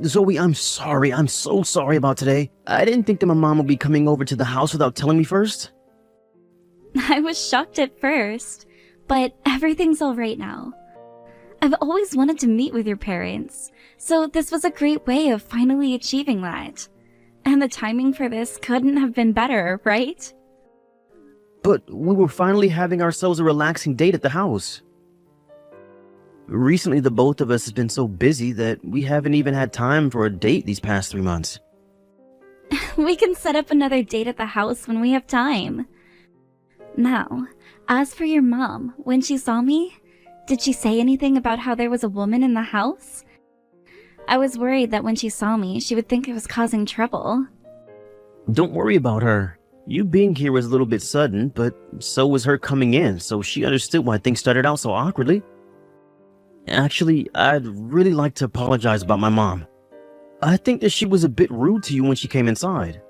Zoe, I'm sorry. I'm so sorry about today. I didn't think that my mom would be coming over to the house without telling me first. I was shocked at first, but everything's all right now. I've always wanted to meet with your parents, so this was a great way of finally achieving that. And the timing for this couldn't have been better, right? But we were finally having ourselves a relaxing date at the house. Recently, the both of us have been so busy that we haven't even had time for a date these past 3 months. We can set up another date at the house when we have time. Now, as for your mom, when she saw me, did she say anything about how there was a woman in the house? I was worried that when she saw me, she would think I was causing trouble. Don't worry about her. You being here was a little bit sudden, but so was her coming in, so she understood why things started out so awkwardly. Actually, I'd really like to apologize about my mom. I think that she was a bit rude to you when she came inside.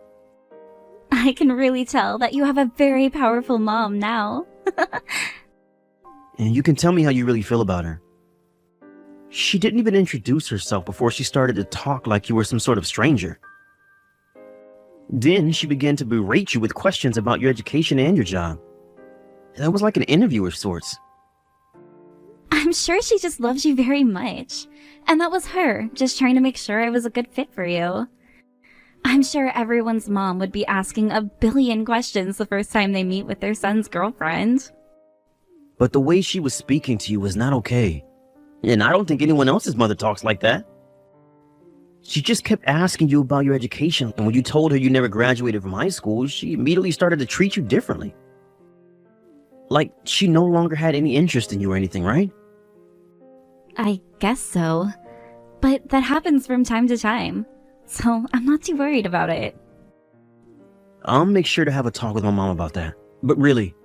I can really tell that you have a very powerful mom now. And you can tell me how you really feel about her. She didn't even introduce herself before she started to talk like you were some sort of stranger. Then she began to berate you with questions about your education and your job. That was like an interview of sorts. I'm sure she just loves you very much. And that was her, just trying to make sure I was a good fit for you. I'm sure everyone's mom would be asking a billion questions the first time they meet with their son's girlfriend. But the way she was speaking to you was not okay. And I don't think anyone else's mother talks like that. She just kept asking you about your education, and when you told her you never graduated from high school, she immediately started to treat you differently. Like she no longer had any interest in you or anything, right? I guess so. But that happens from time to time, so I'm not too worried about it. I'll make sure to have a talk with my mom about that. But really,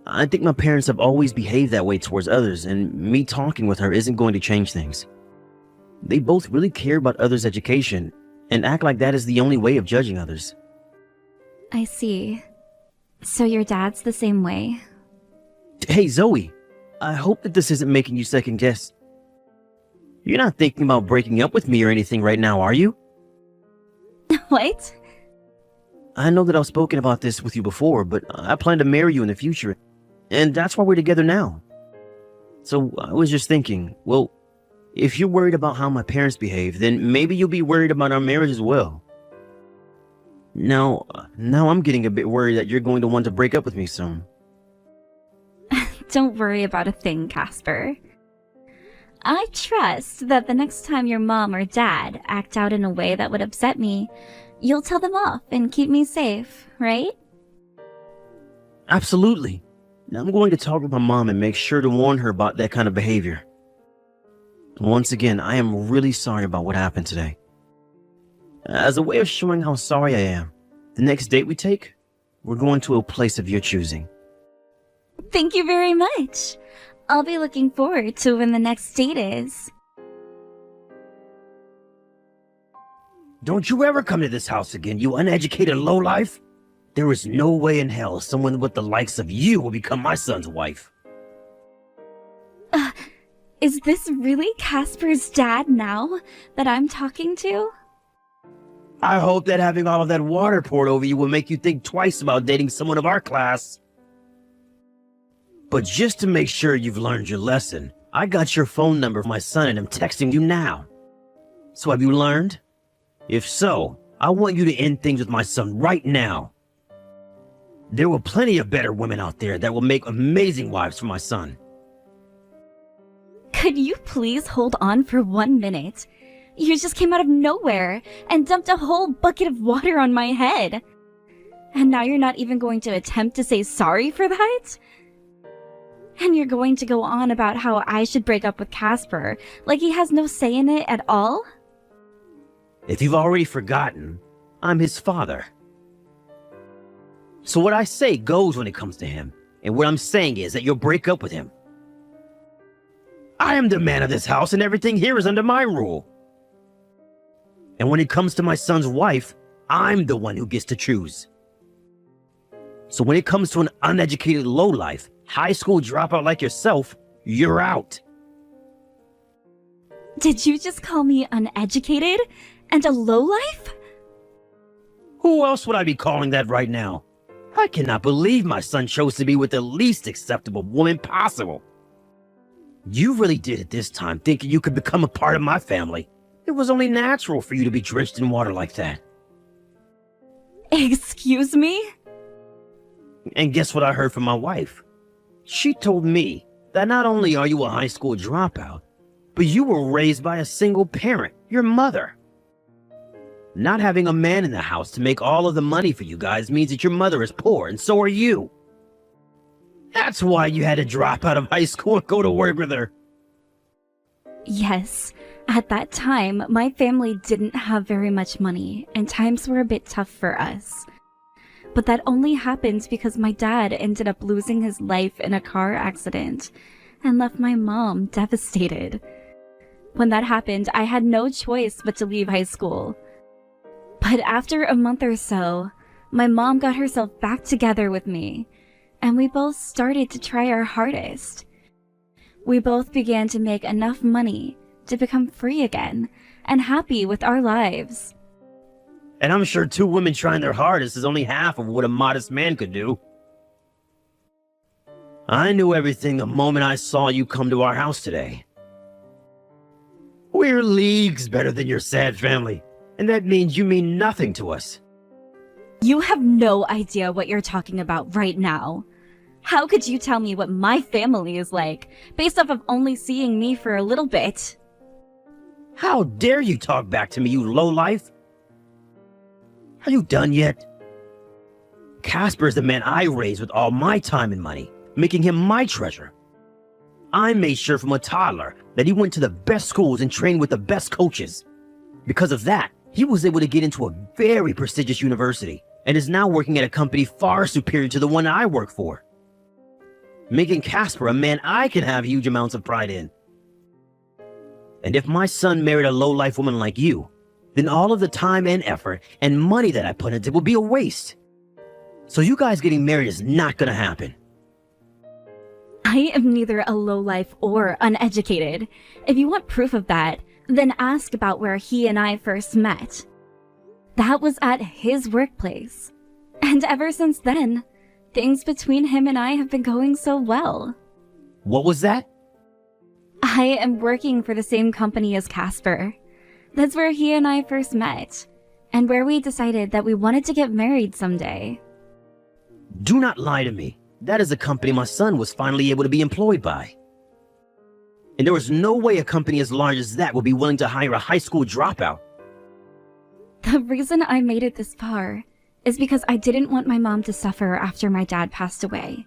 I think my parents have always behaved that way towards others, and me talking with her isn't going to change things. They both really care about others' education, and act like that is the only way of judging others. I see. So your dad's the same way? Hey, Zoe, I hope that this isn't making you second guess. You're not thinking about breaking up with me or anything right now, are you? What? I know that I've spoken about this with you before, but I plan to marry you in the future, and that's why we're together now. So I was just thinking, well, if you're worried about how my parents behave, then maybe you'll be worried about our marriage as well. Now I'm getting a bit worried that you're going to want to break up with me soon. Don't worry about a thing, Casper. I trust that the next time your mom or dad act out in a way that would upset me, you'll tell them off and keep me safe, right? Absolutely. Now I'm going to talk with my mom and make sure to warn her about that kind of behavior. Once again, I am really sorry about what happened today. As a way of showing how sorry I am, the next date we take, we're going to a place of your choosing. Thank you very much. I'll be looking forward to when the next date is. Don't you ever come to this house again, you uneducated lowlife! There is no way in hell someone with the likes of you will become my son's wife. Is this really Casper's dad now that I'm talking to? I hope that having all of that water poured over you will make you think twice about dating someone of our class. But just to make sure you've learned your lesson, I got your phone number from my son and I'm texting you now. So have you learned? If so, I want you to end things with my son right now. There were plenty of better women out there that will make amazing wives for my son. Could you please hold on for 1 minute? You just came out of nowhere and dumped a whole bucket of water on my head. And now you're not even going to attempt to say sorry for that? And you're going to go on about how I should break up with Casper, like he has no say in it at all? If you've already forgotten, I'm his father. So what I say goes when it comes to him, and what I'm saying is that you'll break up with him. I am the man of this house, and everything here is under my rule. And when it comes to my son's wife, I'm the one who gets to choose. So when it comes to an uneducated lowlife, high school dropout like yourself, you're out. Did you just call me uneducated and a lowlife? Who else would I be calling that right now? I cannot believe my son chose to be with the least acceptable woman possible. You really did it this time, thinking you could become a part of my family. It was only natural for you to be drenched in water like that. Excuse me? And guess what I heard from my wife? She told me that not only are you a high school dropout, but you were raised by a single parent, your mother. Not having a man in the house to make all of the money for you guys means that your mother is poor, and so are you. That's why you had to drop out of high school and go to work with her. Yes, at that time, my family didn't have very much money, and times were a bit tough for us. But that only happened because my dad ended up losing his life in a car accident and left my mom devastated. When that happened, I had no choice but to leave high school. But after a month or so, my mom got herself back together with me, and we both started to try our hardest. We both began to make enough money to become free again and happy with our lives. And I'm sure two women trying their hardest is only half of what a modest man could do. I knew everything the moment I saw you come to our house today. We're leagues better than your sad family, and that means you mean nothing to us. You have no idea what you're talking about right now. How could you tell me what my family is like, based off of only seeing me for a little bit? How dare you talk back to me, you lowlife? Are you done yet? Casper is the man I raised with all my time and money, making him my treasure. I made sure from a toddler that he went to the best schools and trained with the best coaches. Because of that, he was able to get into a very prestigious university and is now working at a company far superior to the one I work for, making Casper a man I can have huge amounts of pride in. And if my son married a low-life woman like you, then all of the time and effort and money that I put into it will be a waste. So you guys getting married is not gonna happen. I am neither a lowlife or uneducated. If you want proof of that, then ask about where he and I first met. That was at his workplace. And ever since then, things between him and I have been going so well. What was that? I am working for the same company as Casper. That's where he and I first met, and where we decided that we wanted to get married someday. Do not lie to me. That is a company my son was finally able to be employed by. And there was no way a company as large as that would be willing to hire a high school dropout. The reason I made it this far is because I didn't want my mom to suffer after my dad passed away,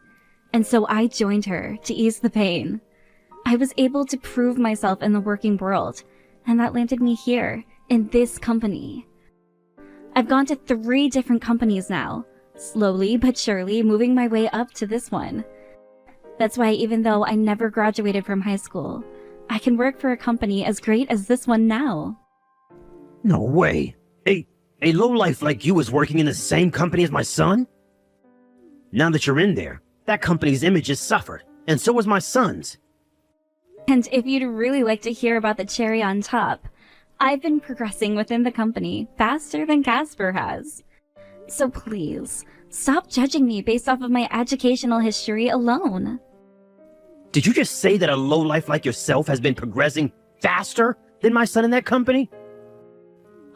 and so I joined her to ease the pain. I was able to prove myself in the working world, and that landed me here, in this company. I've gone to 3 different companies now, slowly but surely moving my way up to this one. That's why even though I never graduated from high school, I can work for a company as great as this one now. No way. A lowlife like you is working in the same company as my son? Now that you're in there, that company's image has suffered, and so has my son's. And if you'd really like to hear about the cherry on top, I've been progressing within the company faster than Casper has. So please, stop judging me based off of my educational history alone. Did you just say that a lowlife like yourself has been progressing faster than my son in that company?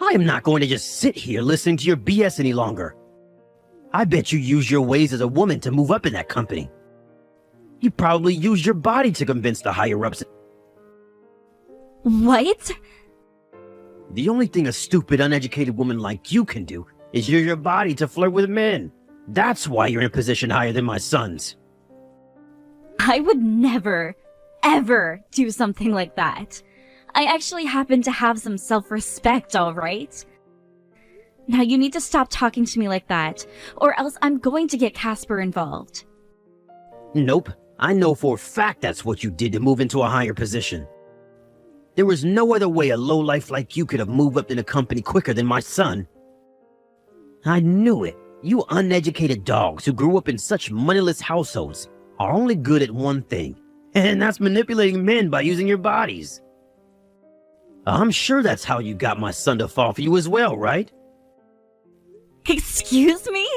I am not going to just sit here listening to your BS any longer. I bet you used your ways as a woman to move up in that company. You probably used your body to convince the higher-ups. What? The only thing a stupid, uneducated woman like you can do is use your body to flirt with men. That's why you're in a position higher than my son's. I would never, ever do something like that. I actually happen to have some self-respect, all right? Now you need to stop talking to me like that, or else I'm going to get Casper involved. Nope. I know for a fact that's what you did to move into a higher position. There was no other way a lowlife like you could have moved up in a company quicker than my son. I knew it. You uneducated dogs who grew up in such moneyless households are only good at one thing, and that's manipulating men by using your bodies. I'm sure that's how you got my son to fall for you as well, right? Excuse me?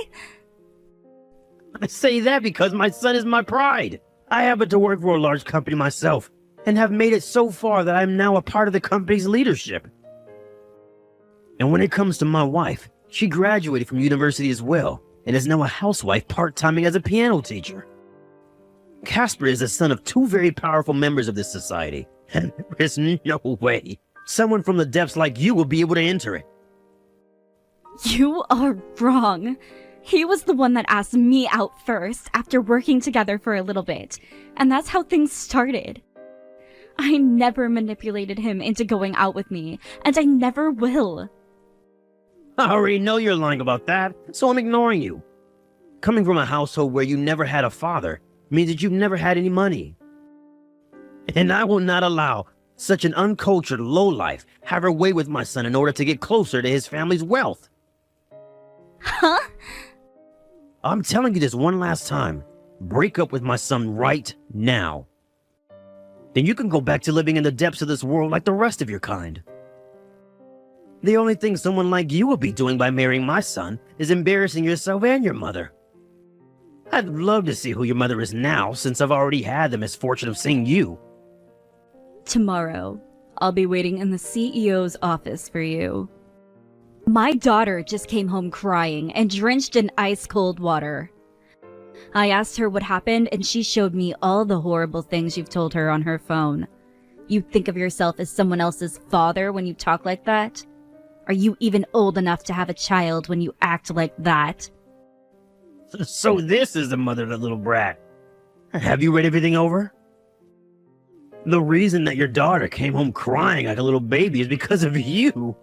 I say that because my son is my pride. I happen to work for a large company myself and have made it so far that I'm now a part of the company's leadership. And when it comes to my wife, she graduated from university as well and is now a housewife part-timing as a piano teacher. Casper is the son of two very powerful members of this society, and there is no way someone from the depths like you will be able to enter it. You are wrong. He was the one that asked me out first after working together for a little bit, and that's how things started. I never manipulated him into going out with me, and I never will. I already know you're lying about that, so I'm ignoring you. Coming from a household where you never had a father means that you've never had any money. And I will not allow such an uncultured lowlife have her way with my son in order to get closer to his family's wealth. Huh? I'm telling you this one last time. Break up with my son right now. Then you can go back to living in the depths of this world like the rest of your kind. The only thing someone like you will be doing by marrying my son is embarrassing yourself and your mother. I'd love to see who your mother is now, since I've already had the misfortune of seeing you. Tomorrow, I'll be waiting in the CEO's office for you. My daughter just came home crying and drenched in ice-cold water. I asked her what happened, and she showed me all the horrible things you've told her on her phone. You think of yourself as someone else's father when you talk like that? Are you even old enough to have a child when you act like that? So this is the mother of the little brat. Have you read everything over? The reason that your daughter came home crying like a little baby is because of you.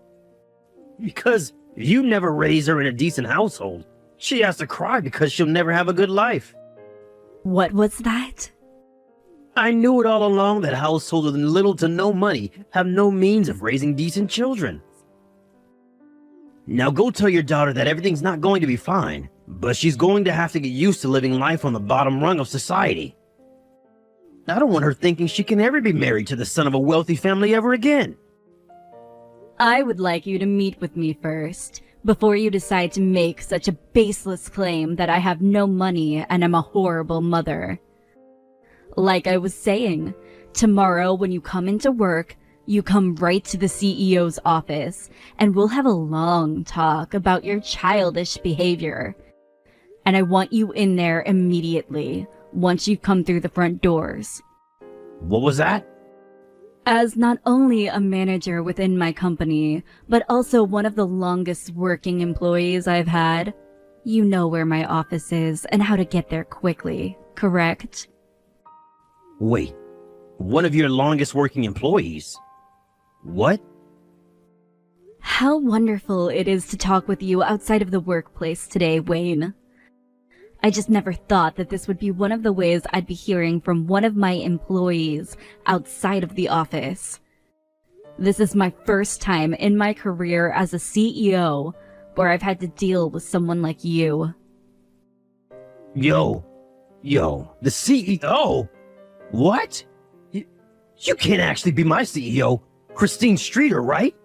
Because you never raised her in a decent household. She has to cry because she'll never have a good life. What was that? I knew it all along that households with little to no money have no means of raising decent children. Now go tell your daughter that everything's not going to be fine, but she's going to have to get used to living life on the bottom rung of society. I don't want her thinking she can ever be married to the son of a wealthy family ever again. I would like you to meet with me first, before you decide to make such a baseless claim that I have no money and am a horrible mother. Like I was saying, tomorrow when you come into work, you come right to the CEO's office, and we'll have a long talk about your childish behavior. And I want you in there immediately, once you've come through the front doors. What was that? As not only a manager within my company, but also one of the longest working employees I've had, you know where my office is and how to get there quickly, correct? Wait, one of your longest working employees? What? How wonderful it is to talk with you outside of the workplace today, Wayne. I just never thought that this would be one of the ways I'd be hearing from one of my employees outside of the office. This is my first time in my career as a CEO where I've had to deal with someone like you. Yo, the CEO? What? You can't actually be my CEO, Christine Streeter, right?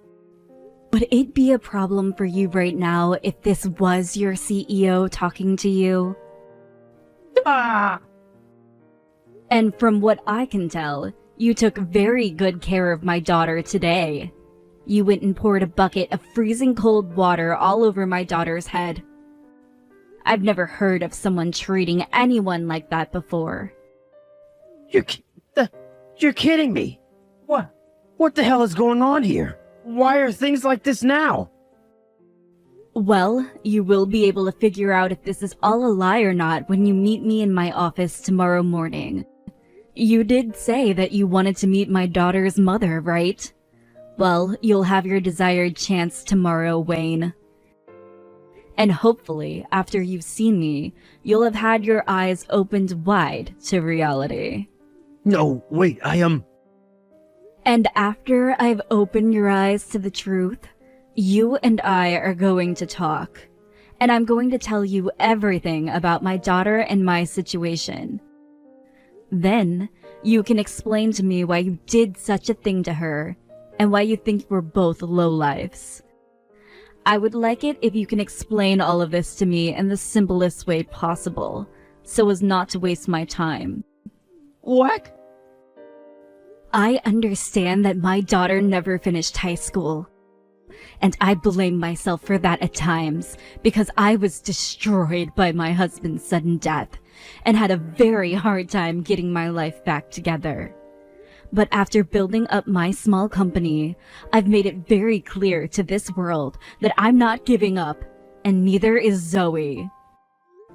Would it be a problem for you right now if this was your CEO talking to you? Ah! And from what I can tell, you took very good care of my daughter today. You went and poured a bucket of freezing cold water all over my daughter's head. I've never heard of someone treating anyone like that before. You're kidding me. What the hell is going on here? Why are things like this now? Well, you will be able to figure out if this is all a lie or not when you meet me in my office tomorrow morning. You did say that you wanted to meet my daughter's mother, right? Well, you'll have your desired chance tomorrow, Wayne. And hopefully, after you've seen me, you'll have had your eyes opened wide to reality. No, wait, And after I've opened your eyes to the truth, you and I are going to talk. And I'm going to tell you everything about my daughter and my situation. Then, you can explain to me why you did such a thing to her, and why you think we're both lowlifes. I would like it if you can explain all of this to me in the simplest way possible, so as not to waste my time. What? I understand that my daughter never finished high school, and I blame myself for that at times because I was destroyed by my husband's sudden death and had a very hard time getting my life back together. But after building up my small company, I've made it very clear to this world that I'm not giving up, and neither is Zoe.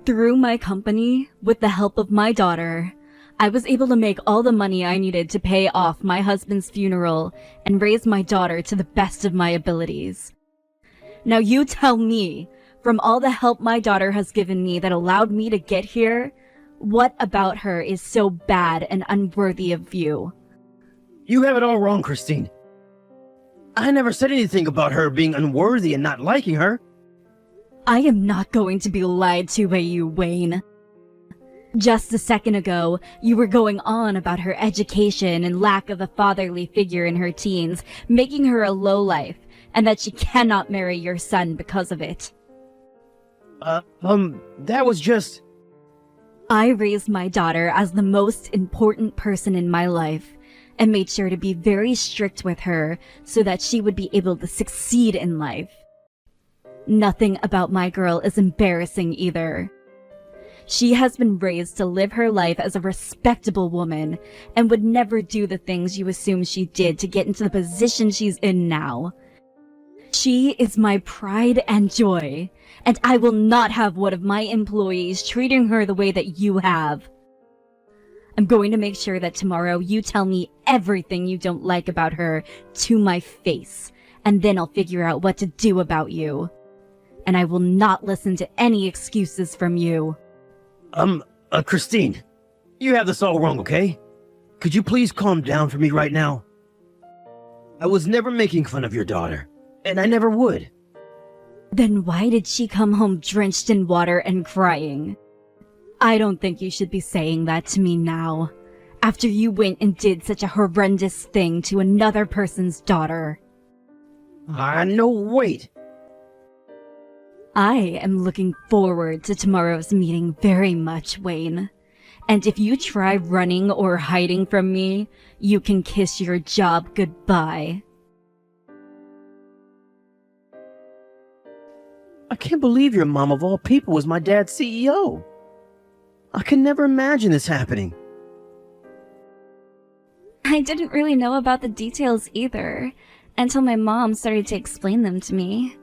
Through my company, with the help of my daughter, I was able to make all the money I needed to pay off my husband's funeral and raise my daughter to the best of my abilities. Now you tell me, from all the help my daughter has given me that allowed me to get here, what about her is so bad and unworthy of you? You have it all wrong, Christine. I never said anything about her being unworthy and not liking her. I am not going to be lied to by you, Wayne. Just a second ago, you were going on about her education and lack of a fatherly figure in her teens, making her a lowlife, and that she cannot marry your son because of it. That was just... I raised my daughter as the most important person in my life, and made sure to be very strict with her so that she would be able to succeed in life. Nothing about my girl is embarrassing either. She has been raised to live her life as a respectable woman and would never do the things you assume she did to get into the position she's in now. She is my pride and joy, and I will not have one of my employees treating her the way that you have. I'm going to make sure that tomorrow you tell me everything you don't like about her to my face, and then I'll figure out what to do about you. And I will not listen to any excuses from you. Christine, you have this all wrong, okay? Could you please calm down for me right now? I was never making fun of your daughter, and I never would. Then why did she come home drenched in water and crying? I don't think you should be saying that to me now, after you went and did such a horrendous thing to another person's daughter. No, wait. I am looking forward to tomorrow's meeting very much, Wayne. And if you try running or hiding from me, you can kiss your job goodbye. I can't believe your mom of all people was my dad's CEO. I could never imagine this happening. I didn't really know about the details either, until my mom started to explain them to me.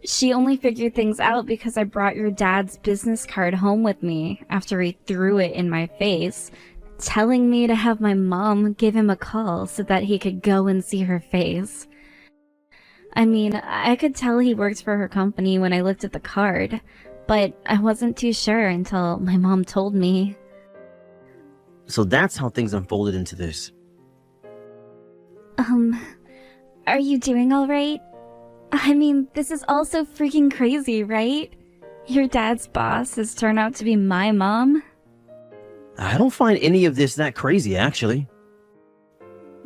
She only figured things out because I brought your dad's business card home with me after he threw it in my face, telling me to have my mom give him a call so that he could go and see her face. I mean, I could tell he worked for her company when I looked at the card, but I wasn't too sure until my mom told me. So that's how things unfolded into this. Are you doing all right? I mean, this is all so freaking crazy, right? Your dad's boss has turned out to be my mom? I don't find any of this that crazy, actually.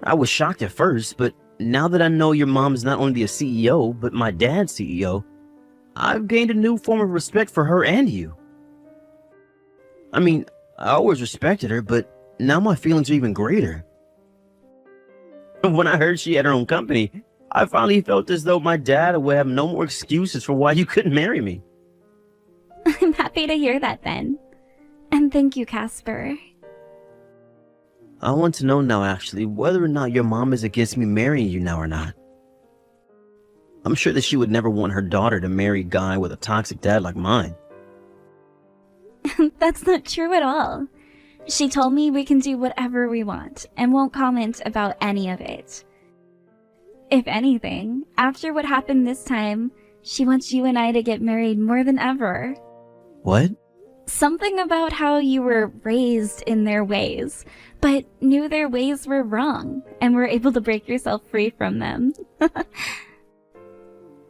I was shocked at first, but now that I know your mom's not only the CEO, but my dad's CEO, I've gained a new form of respect for her and you. I mean, I always respected her, but now my feelings are even greater. When I heard she had her own company, I finally felt as though my dad would have no more excuses for why you couldn't marry me. I'm happy to hear that then. And thank you, Casper. I want to know now, actually, whether or not your mom is against me marrying you now or not. I'm sure that she would never want her daughter to marry a guy with a toxic dad like mine. That's not true at all. She told me we can do whatever we want and won't comment about any of it. If anything, after what happened this time, she wants you and I to get married more than ever. What? Something about how you were raised in their ways, but knew their ways were wrong and were able to break yourself free from them.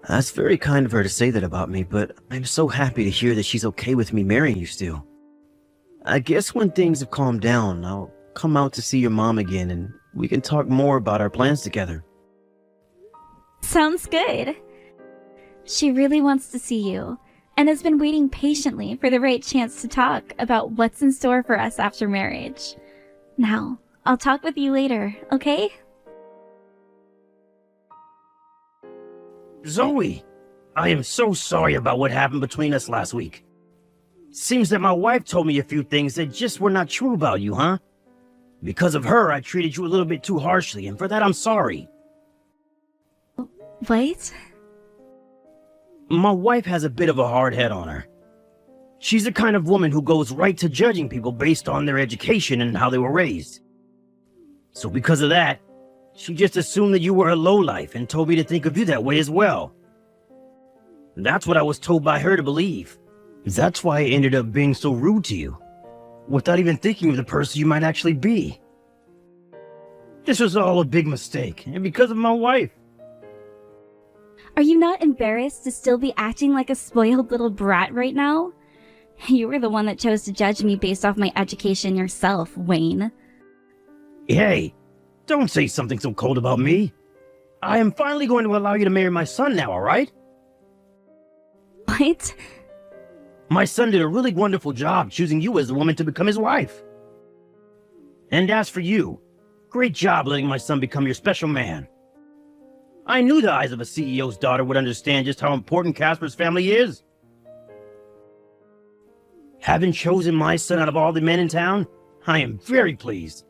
That's very kind of her to say that about me, but I'm so happy to hear that she's okay with me marrying you still. I guess when things have calmed down, I'll come out to see your mom again and we can talk more about our plans together. Sounds good. She really wants to see you, and has been waiting patiently for the right chance to talk about what's in store for us after marriage. Now, I'll talk with you later, okay? Zoe, I am so sorry about what happened between us last week. Seems that my wife told me a few things that just were not true about you, huh? Because of her, I treated you a little bit too harshly, and for that I'm sorry. What? My wife has a bit of a hard head on her. She's the kind of woman who goes right to judging people based on their education and how they were raised. So because of that, she just assumed that you were a lowlife and told me to think of you that way as well. That's what I was told by her to believe. That's why I ended up being so rude to you, without even thinking of the person you might actually be. This was all a big mistake, and because of my wife. Are you not embarrassed to still be acting like a spoiled little brat right now? You were the one that chose to judge me based off my education yourself, Wayne. Hey, don't say something so cold about me. I am finally going to allow you to marry my son now, alright? What? My son did a really wonderful job choosing you as the woman to become his wife. And as for you, great job letting my son become your special man. I knew the eyes of a CEO's daughter would understand just how important Casper's family is. Having chosen my son out of all the men in town, I am very pleased.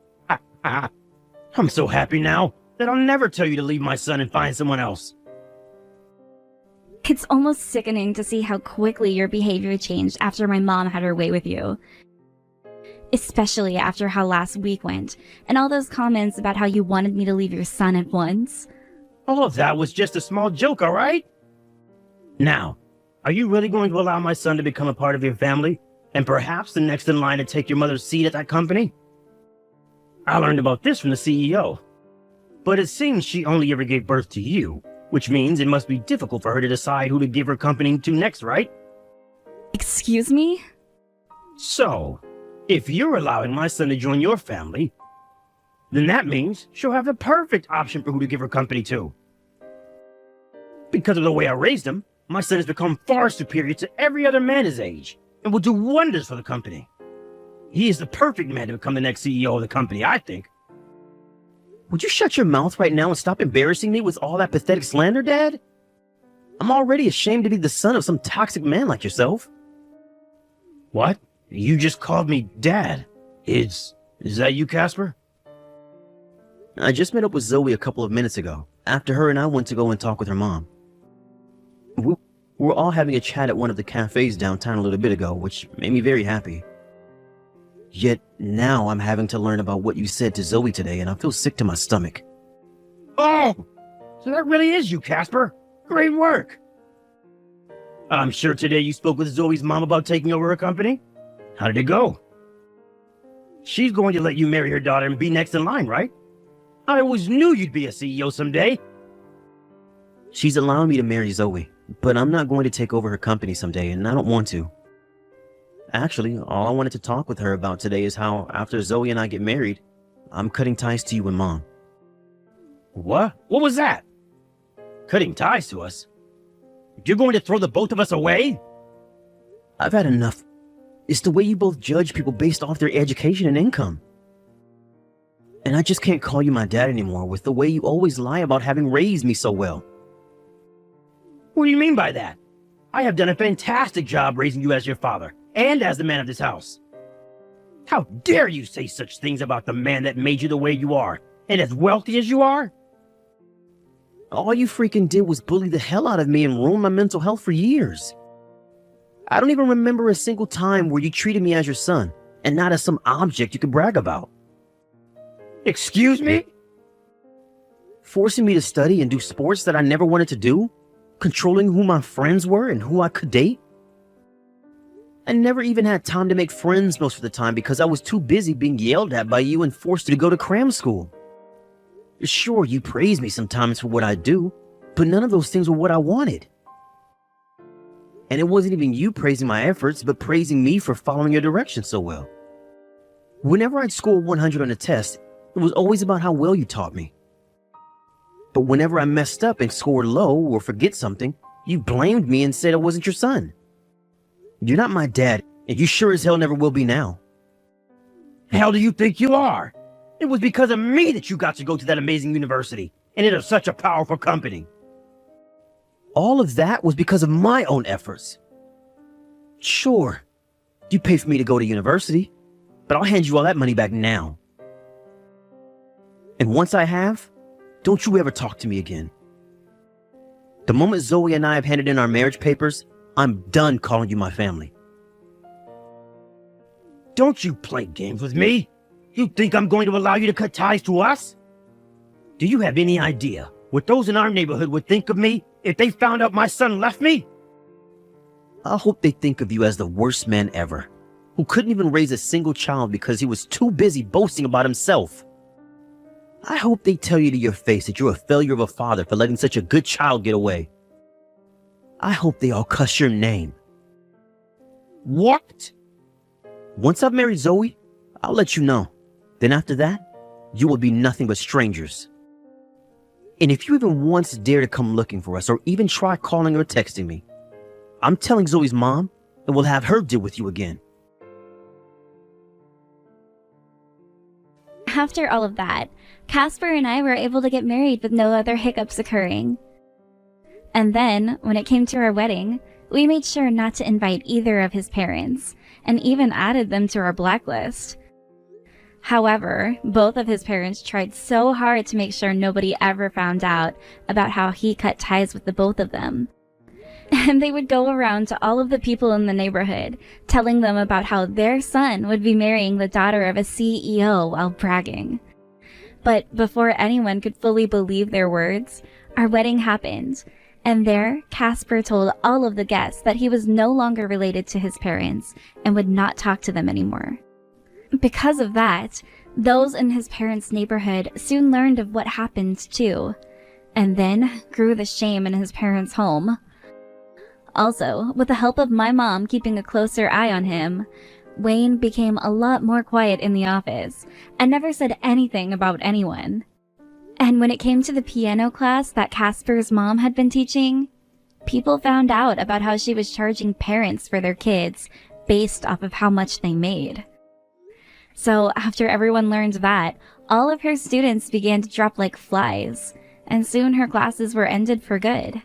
I'm so happy now that I'll never tell you to leave my son and find someone else. It's almost sickening to see how quickly your behavior changed after my mom had her way with you. Especially after how last week went, and all those comments about how you wanted me to leave your son at once. All of that was just a small joke, all right? Now, are you really going to allow my son to become a part of your family, and perhaps the next in line to take your mother's seat at that company? I learned about this from the CEO, but it seems she only ever gave birth to you, which means it must be difficult for her to decide who to give her company to next, right? Excuse me? So, if you're allowing my son to join your family, then that means she'll have the perfect option for who to give her company to. Because of the way I raised him, my son has become far superior to every other man his age, and will do wonders for the company. He is the perfect man to become the next CEO of the company, I think. Would you shut your mouth right now and stop embarrassing me with all that pathetic slander, Dad? I'm already ashamed to be the son of some toxic man like yourself. What? You just called me Dad. Is that you, Casper? I just met up with Zoe a couple of minutes ago, after her and I went to go and talk with her mom. We're all having a chat at one of the cafes downtown a little bit ago, which made me very happy. Yet now I'm having to learn about what you said to Zoe today, and I feel sick to my stomach. Oh! So that really is you, Casper. Great work! I'm sure today you spoke with Zoe's mom about taking over her company? How did it go? She's going to let you marry her daughter and be next in line, right? I always knew you'd be a CEO someday. She's allowing me to marry Zoe, but I'm not going to take over her company someday, and I don't want to. Actually, all I wanted to talk with her about today is how, after Zoe and I get married, I'm cutting ties to you and Mom. What? What was that? Cutting ties to us? You're going to throw the both of us away? I've had enough. It's the way you both judge people based off their education and income. And I just can't call you my dad anymore with the way you always lie about having raised me so well. What do you mean by that? I have done a fantastic job raising you as your father, and as the man of this house. How dare you say such things about the man that made you the way you are, and as wealthy as you are? All you freaking did was bully the hell out of me and ruin my mental health for years. I don't even remember a single time where you treated me as your son, and not as some object you could brag about. Excuse me? Forcing me to study and do sports that I never wanted to do? Controlling who my friends were and who I could date? I never even had time to make friends most of the time because I was too busy being yelled at by you and forced to go to cram school. Sure, you praise me sometimes for what I do, but none of those things were what I wanted. And it wasn't even you praising my efforts, but praising me for following your direction so well. Whenever I'd score 100 on a test, it was always about how well you taught me. But whenever I messed up and scored low or forget something, you blamed me and said I wasn't your son. You're not my dad, and you sure as hell never will be now. Hell do you think you are? It was because of me that you got to go to that amazing university, and it is such a powerful company. All of that was because of my own efforts. Sure, you paid for me to go to university, but I'll hand you all that money back now. And once I have, don't you ever talk to me again. The moment Zoe and I have handed in our marriage papers, I'm done calling you my family. Don't you play games with me? You think I'm going to allow you to cut ties to us? Do you have any idea what those in our neighborhood would think of me if they found out my son left me? I hope they think of you as the worst man ever, who couldn't even raise a single child because he was too busy boasting about himself. I hope they tell you to your face that you're a failure of a father for letting such a good child get away. I hope they all cuss your name. What? Once I've married Zoe, I'll let you know. Then after that, you will be nothing but strangers. And if you even once dare to come looking for us or even try calling or texting me, I'm telling Zoe's mom and we'll have her deal with you again. After all of that, Casper and I were able to get married with no other hiccups occurring. And then, when it came to our wedding, we made sure not to invite either of his parents, and even added them to our blacklist. However, both of his parents tried so hard to make sure nobody ever found out about how he cut ties with the both of them. And they would go around to all of the people in the neighborhood, telling them about how their son would be marrying the daughter of a CEO while bragging. But before anyone could fully believe their words, our wedding happened. And there, Casper told all of the guests that he was no longer related to his parents and would not talk to them anymore. Because of that, those in his parents' neighborhood soon learned of what happened too, and then grew the shame in his parents' home. Also, with the help of my mom keeping a closer eye on him, Wayne became a lot more quiet in the office and never said anything about anyone. And when it came to the piano class that Casper's mom had been teaching, people found out about how she was charging parents for their kids based off of how much they made. So after everyone learned that, all of her students began to drop like flies, and soon her classes were ended for good.